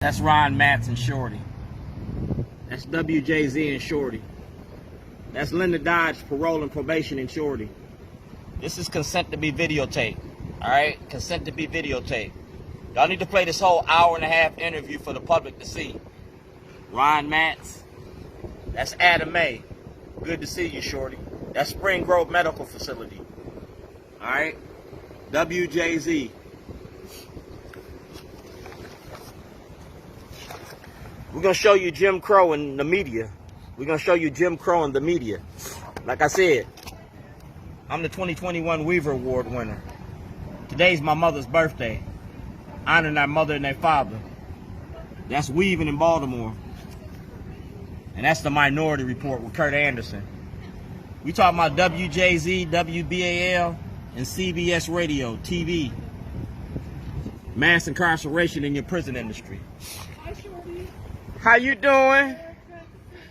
That's Ron Matz and Shorty. That's WJZ and Shorty. That's Linda Dodge, parole and probation and Shorty. This is consent to be videotaped. Alright? Consent to be videotaped. Y'all need to play this whole hour-and-a-half interview for the public to see. Ron Matz. That's Adam May. Good to see you, Shorty. That's Spring Grove Medical Facility. Alright? WJZ. We're going to show you Jim Crow in the media. We're going to show you Jim Crow in the media. Like I said, I'm the 2021 Weaver Award winner. Today's my mother's birthday. Honoring our mother and their father. That's Weaving in Baltimore. And that's the Minority Report with Kurt Anderson. We talking about WJZ, WBAL, and CBS Radio, TV. Mass incarceration in your prison industry. Hi, Shorty. How you doing?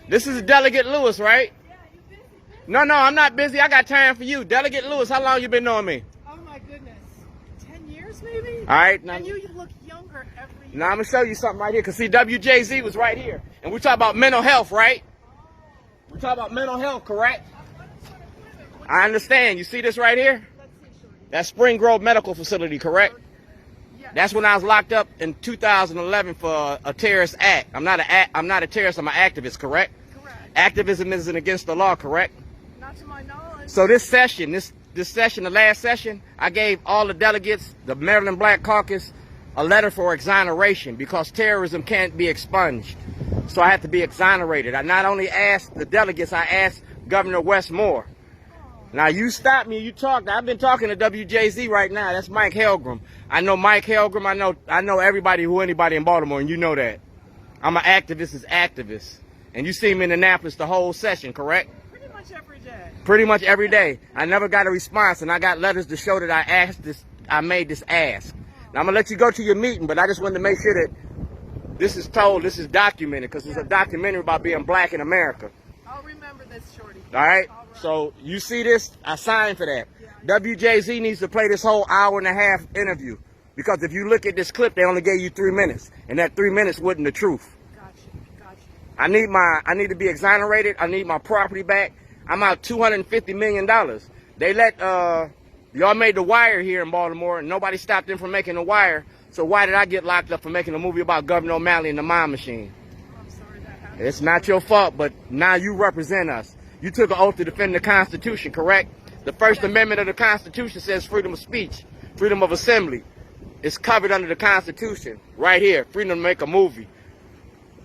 This is Delegate Lewis, right? Yeah, you busy? No, I'm not busy. I got time for you. Delegate Lewis, how long you been knowing me? Oh my goodness. 10 years maybe? All right. Now, and you look younger every year. Now I'm going to show you something right here. Because see, WJZ was right here. And we talk about mental health, right? We talk about mental health, correct? I understand. You see this right here? Let's see, Shorty. That's Spring Grove Medical Facility, correct? Yes. That's when I was locked up in 2011 for a terrorist act. I'm not a terrorist, I'm an activist, correct? Correct. Activism isn't against the law, correct? Not to my knowledge. So this session, this session, the last session, I gave all the delegates, the Maryland Black Caucus, a letter for exoneration because terrorism can't be expunged. So I had to be exonerated. I not only asked the delegates, I asked Governor Westmore. Now you stopped me, you talked. I've been talking to WJZ right now. That's Mike Helgram. I know Mike Helgram. I know everybody anybody in Baltimore, and you know that. I'm an activist as activist. And you see me in Annapolis the whole session, correct? Pretty much every day. Pretty much every day. I never got a response, and I got letters to show that I made this ask. Now I'm gonna let you go to your meeting, but I just wanted to make sure that this is told, this is documented, because it's a documentary about being black in America. I'll remember this, Shorty. All right? All right. So you see this? I signed for that. Yeah. WJZ needs to play this whole hour-and-a-half interview, because if you look at this clip, they only gave you 3 minutes, and that 3 minutes wasn't the truth. Gotcha. I need to be exonerated. I need my property back. I'm out $250 million. They let y'all made The Wire here in Baltimore, and nobody stopped them from making The Wire. So why did I get locked up for making a movie about Gov.O'Malley and the Mime Machine? I'm sorry that happened. It's not your fault, but now you represent us. You took an oath to defend the Constitution, correct? The First Amendment of the Constitution says freedom of speech, freedom of assembly. It's covered under the Constitution, right here, freedom to make a movie.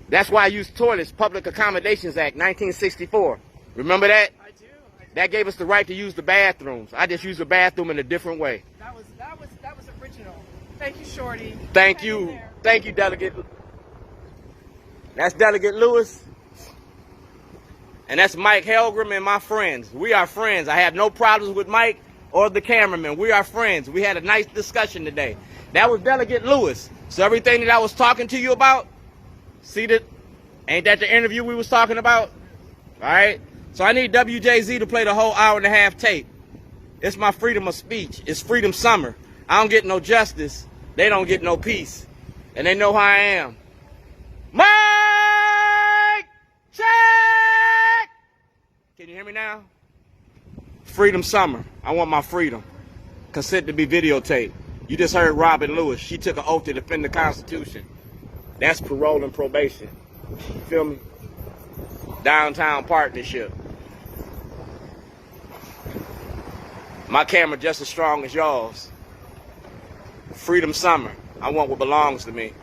That's why I used toilets, Public Accommodations Act, 1964. Remember that? I do. That gave us the right to use the bathrooms. I just used the bathroom in a different way. That was original. Thank you, Shorty. Thank Hang in you. there. Thank you, Delegate. That's Delegate Lewis. And that's Mike Helgram and my friends. We are friends. I have no problems with Mike or the cameraman. We are friends. We had a nice discussion today. That was Delegate Lewis. So everything that I was talking to you about, see that? Ain't that the interview we was talking about? All right? So I need WJZ to play the whole hour-and-a-half tape. It's my freedom of speech. It's freedom summer. I don't get no justice. They don't get no peace. And they know how I am. Mike! Check! Can you hear me now? Freedom summer. I want my freedom. Consent to be videotaped. You just heard Robin Lewis. She took an oath to defend the Constitution. That's parole and probation. You feel me? Downtown partnership. My camera just as strong as yours. Freedom summer. I want what belongs to me.